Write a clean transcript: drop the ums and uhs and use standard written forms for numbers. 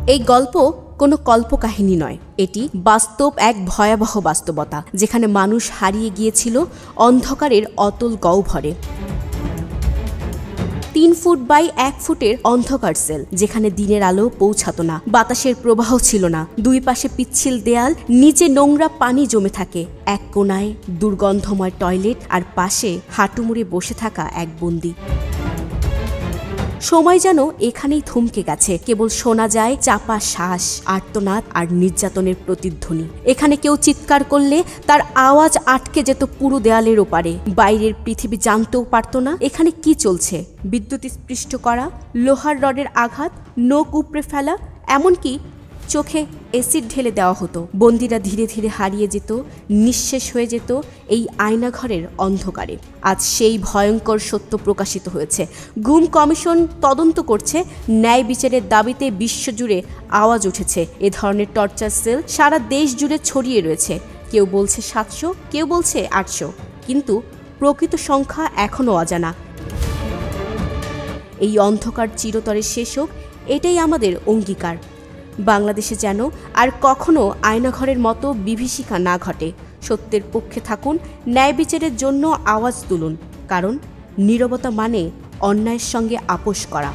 এই গল্প কোনো কল্পকাহিনী নয়, এটি বাস্তব এক ভয়াবহ বাস্তবতা, যেখানে মানুষ হারিয়ে গিয়েছিল অন্ধকারের অতল গহ্বরে। 3 ফুট বাই 1 ফুটের অন্ধকার সেল, যেখানে দিনের আলো পৌঁছাতো না, বাতাসের প্রবাহ ছিল না, দুই পাশে পিচ্ছিল দেয়াল, নিচে নোংরা পানি জমে থাকে, এক কোণায় দুর্গন্ধময় টয়লেট, আর পাশে হাঁটু মুড়ে বসে থাকা এক বন্দী। সময় যেন এখানেই থমকে গেছে, কেবল শোনা যায় চাপা শ্বাস, আর্তনাদ আর নির্যাতনের প্রতিধ্বনি। এখানে কেউ চিৎকার করলে তার আওয়াজ আটকে যেত পুরো দেয়ালের ওপারে। বাইরের পৃথিবী জানতেও পারত না এখানে কি চলছে। বিদ্যুৎ স্পৃষ্ট করা, লোহার রডের আঘাত, নখ উপড়ে ফেলা, এমনকি চোখে অ্যাসিড ঢেলে দেওয়া হতো। বন্দীরা ধীরে ধীরে হারিয়ে যেত, নিঃশেষ হয়ে যেত এই আয়নাঘরের অন্ধকারে। আজ সেই ভয়ঙ্কর সত্য প্রকাশিত হয়েছে। গুম কমিশন তদন্ত করছে, ন্যায় বিচারের দাবিতে বিশ্বজুড়ে আওয়াজ উঠেছে। এ ধরনের টর্চার সেল সারা দেশ জুড়ে ছড়িয়ে রয়েছে। কেউ বলছে 700, কেউ বলছে 800, কিন্তু প্রকৃত সংখ্যা এখনও অজানা। এই অন্ধকার চিরতরে শেষ হোক, এটাই আমাদের অঙ্গীকার। বাংলাদেশে যেন আর কখনো আয়নাঘরের মতো বিভীষিকা না ঘটে। সত্যের পক্ষে থাকুন, ন্যায় বিচারের জন্য আওয়াজ তুলুন, কারণ নীরবতা মানে অন্যায়ের সঙ্গে আপোষ করা।